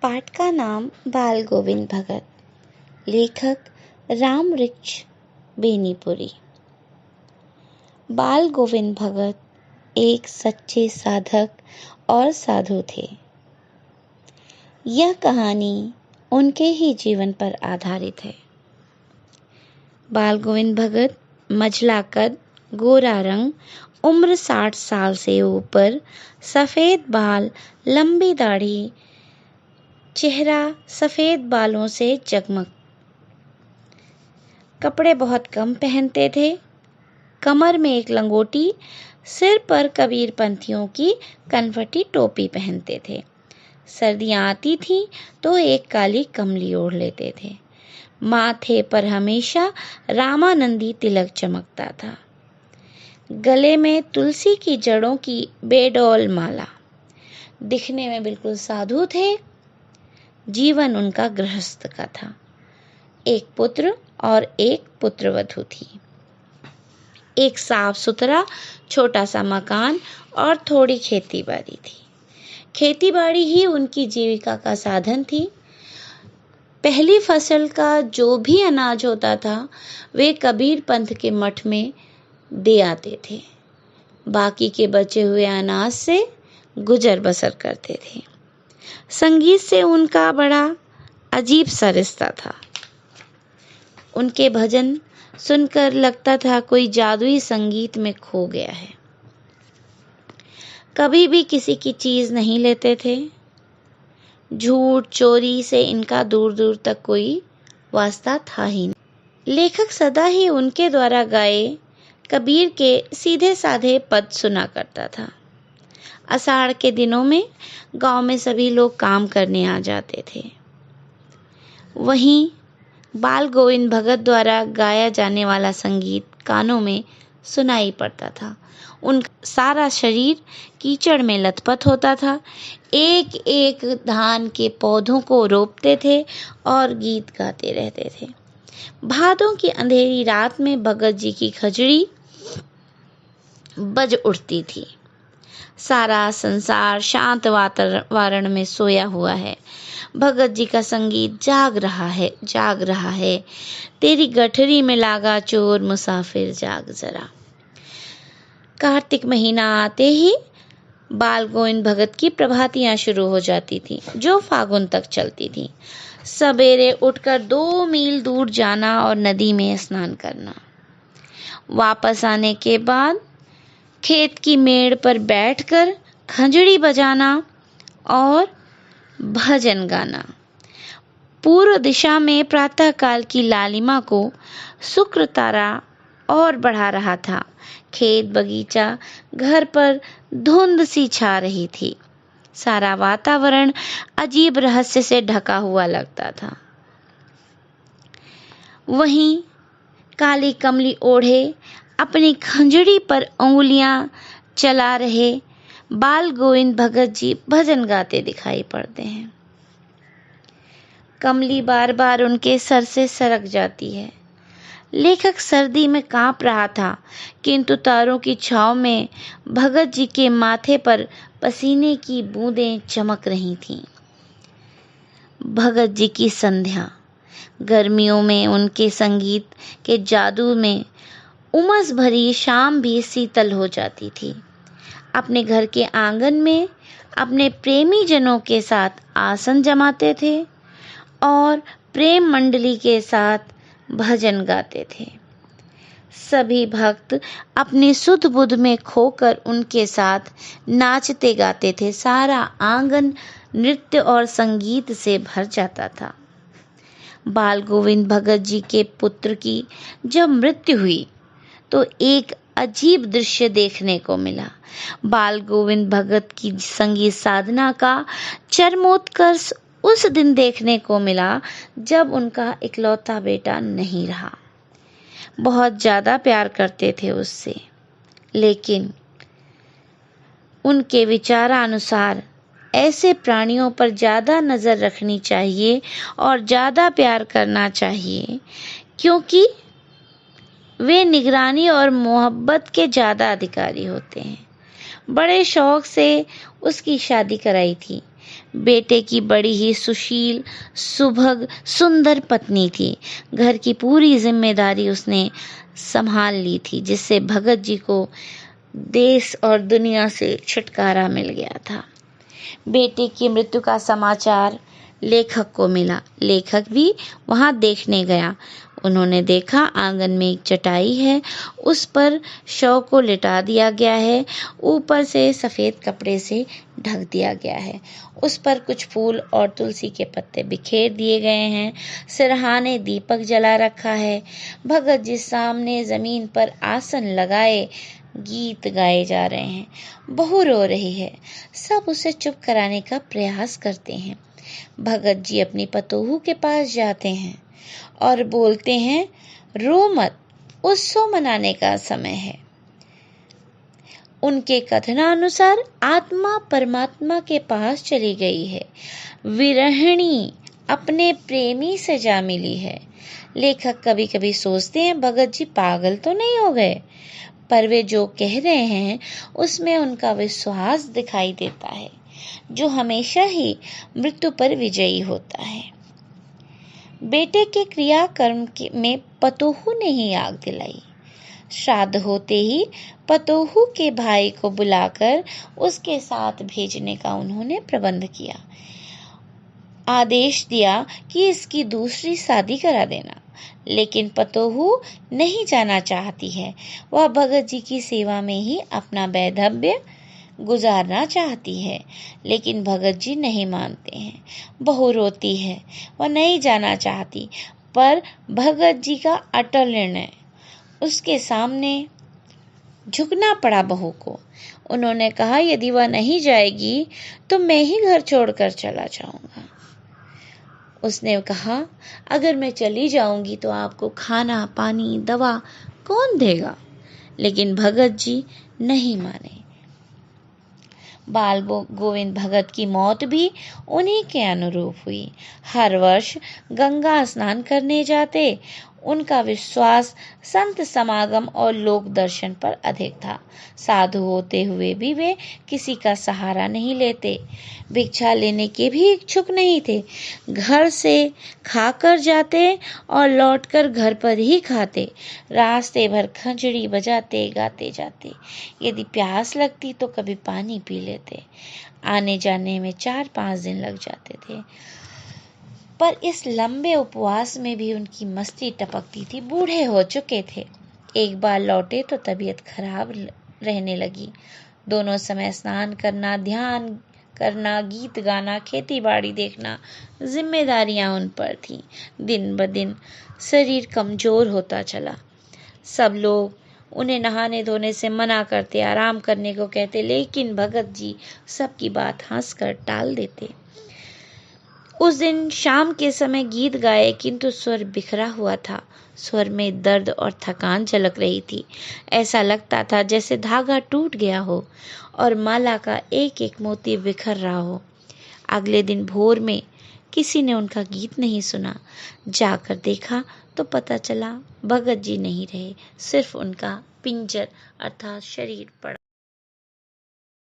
पाठ का नाम बाल गोविंद भगत, लेखक राम वृक्ष बेनीपुरी। बाल गोविंद भगत एक सच्चे साधक और साधु थे। यह कहानी उनके ही जीवन पर आधारित है। बाल गोविंद भगत मझला कद, गोरा रंग, उम्र 60 साल से ऊपर, सफेद बाल, लंबी दाढ़ी, चेहरा सफेद बालों से जगमग। कपड़े बहुत कम पहनते थे। कमर में एक लंगोटी, सिर पर कबीर पंथियों की कनफटी टोपी पहनते थे। सर्दियां आती थीं तो एक काली कमली ओढ़ लेते थे। माथे पर हमेशा रामानंदी तिलक चमकता था। गले में तुलसी की जड़ों की बेडौल माला। दिखने में बिल्कुल साधु थे। जीवन उनका गृहस्थ का था। एक पुत्र और एक पुत्रवधू थी। एक साफ सुथरा छोटा सा मकान और थोड़ी खेतीबाड़ी थी। खेतीबाड़ी ही उनकी जीविका का साधन थी। पहली फसल का जो भी अनाज होता था वे कबीर पंथ के मठ में दे आते थे। बाकी के बचे हुए अनाज से गुजर बसर करते थे। संगीत से उनका बड़ा अजीब सा रिश्ता था। उनके भजन सुनकर लगता था कोई जादुई संगीत में खो गया है। कभी भी किसी की चीज नहीं लेते थे। झूठ चोरी से इनका दूर दूर तक कोई वास्ता था ही नहीं। लेखक सदा ही उनके द्वारा गाए कबीर के सीधे साधे पद सुना करता था। आषाढ़ के दिनों में गांव में सभी लोग काम करने आ जाते थे। वहीं बाल गोविंद भगत द्वारा गाया जाने वाला संगीत कानों में सुनाई पड़ता था। उनका सारा शरीर कीचड़ में लथपथ होता था। एक एक धान के पौधों को रोपते थे और गीत गाते रहते थे। भादों की अंधेरी रात में भगत जी की खजड़ी बज उठती थी। सारा संसार शांत वातावरण में सोया हुआ है। भगत जी का संगीत जाग रहा है। तेरी गठरी में लागा चोर, मुसाफिर जाग जरा। कार्तिक महीना आते ही बाल गोविंद भगत की प्रभातियां शुरू हो जाती थी, जो फागुन तक चलती थी। सवेरे उठकर 2 मील दूर जाना और नदी में स्नान करना। वापस आने के बाद खेत की मेड़ पर बैठकर खंजड़ी बजाना और भजन गाना। पूर्व दिशा में प्रातः काल की लालिमा को शुक्र तारा और बढ़ा रहा था। खेत बगीचा घर पर धुंध सी छा रही थी। सारा वातावरण अजीब रहस्य से ढका हुआ लगता था। वहीं काली कमली ओढ़े अपनी खंजड़ी पर उंगलियां चला रहे बाल गोविंद भगत जी भजन गाते दिखाई पड़ते हैं। कमली बार बार उनके सर से सरक जाती है। लेखक सर्दी में कांप रहा था, किंतु तारों की छांव में भगत जी के माथे पर पसीने की बूंदें चमक रही थीं। भगत जी की संध्या। गर्मियों में उनके संगीत के जादू में उमस भरी शाम भी शीतल हो जाती थी। अपने घर के आंगन में अपने प्रेमी जनों के साथ आसन जमाते थे और प्रेम मंडली के साथ भजन गाते थे। सभी भक्त अपनी सुध बुध में खोकर उनके साथ नाचते गाते थे। सारा आंगन नृत्य और संगीत से भर जाता था। बाल गोविंद भगत जी के पुत्र की जब मृत्यु हुई तो एक अजीब दृश्य देखने को मिला। बाल गोविंद भगत की संगीत साधना का चरमोत्कर्ष उस दिन देखने को मिला जब उनका इकलौता बेटा नहीं रहा। बहुत ज्यादा प्यार करते थे उससे, लेकिन उनके विचारानुसार ऐसे प्राणियों पर ज्यादा नजर रखनी चाहिए और ज्यादा प्यार करना चाहिए, क्योंकि वे निगरानी और मोहब्बत के ज्यादा अधिकारी होते हैं। बड़े शौक से उसकी शादी कराई थी, बेटे की बड़ी ही सुशील, सुभग, सुंदर पत्नी थी। घर की पूरी जिम्मेदारी उसने संभाल ली थी, जिससे भगत जी को देश और दुनिया से छुटकारा मिल गया था। बेटे की मृत्यु का समाचार लेखक को मिला। लेखक भी वहां देखने गया। उन्होंने देखा आंगन में एक चटाई है, उस पर शव को लिटा दिया गया है, ऊपर से सफेद कपड़े से ढक दिया गया है। उस पर कुछ फूल और तुलसी के पत्ते बिखेर दिए गए हैं। सिरहाने दीपक जला रखा है। भगत जी सामने जमीन पर आसन लगाए गीत गाए जा रहे हैं। बहू रो रही है। सब उसे चुप कराने का प्रयास करते हैं। भगत जी अपनी पतोहू के पास जाते हैं और बोलते हैं, रो मत, उत्सव मनाने का समय है। उनके कथनानुसार आत्मा परमात्मा के पास चली गई है। विरहिणी अपने प्रेमी से जा मिली है। लेखक कभी कभी सोचते हैं भगत जी पागल तो नहीं हो गए, पर वे जो कह रहे हैं उसमें उनका विश्वास दिखाई देता है, जो हमेशा ही मृत्यु पर विजयी होता है। बेटे के क्रियाकर्म में पतोहू ने ही आग दिलाई। श्राद्ध होते ही पतोहू के भाई को बुलाकर उसके साथ भेजने का उन्होंने प्रबंध किया। आदेश दिया कि इसकी दूसरी शादी करा देना, लेकिन पतोहू नहीं जाना चाहती है। वह भगत जी की सेवा में ही अपना वैधव्य गुजारना चाहती है, लेकिन भगत जी नहीं मानते हैं। बहू रोती है, वह नहीं जाना चाहती, पर भगत जी का अटल निर्णय, उसके सामने झुकना पड़ा बहू को। उन्होंने कहा, यदि वह नहीं जाएगी तो मैं ही घर छोड़कर चला जाऊंगा। उसने कहा, अगर मैं चली जाऊंगी तो आपको खाना, पानी, दवा कौन देगा? लेकिन भगत जी नहीं माने। बाल गोविंद भगत की मौत भी उन्हीं के अनुरूप हुई। हर वर्ष गंगा स्नान करने जाते। उनका विश्वास संत समागम और लोक दर्शन पर अधिक था। साधु होते हुए भी वे किसी का सहारा नहीं लेते। भिक्षा लेने के भी इच्छुक नहीं थे। घर से खाकर जाते और लौटकर घर पर ही खाते। रास्ते भर खंजड़ी बजाते गाते जाते। यदि प्यास लगती तो कभी पानी पी लेते। आने जाने में 4-5 दिन लग जाते थे। पर इस लंबे उपवास में भी उनकी मस्ती टपकती थी। बूढ़े हो चुके थे। एक बार लौटे तो तबीयत खराब रहने लगी। दोनों समय स्नान करना, ध्यान करना, गीत गाना, खेती बाड़ी देखना, जिम्मेदारियां उन पर थीं। दिन ब दिन शरीर कमजोर होता चला। सब लोग उन्हें नहाने धोने से मना करते, आराम करने को कहते, लेकिन भगत जी सबकी बात हंसकर टाल देते। उस दिन शाम के समय गीत गाए, किंतु स्वर बिखरा हुआ था। स्वर में दर्द और थकान झलक रही थी। ऐसा लगता था जैसे धागा टूट गया हो और माला का एक एक मोती बिखर रहा हो। अगले दिन भोर में किसी ने उनका गीत नहीं सुना। जाकर देखा तो पता चला भगत जी नहीं रहे, सिर्फ उनका पिंजर अर्थात शरीर पड़ा।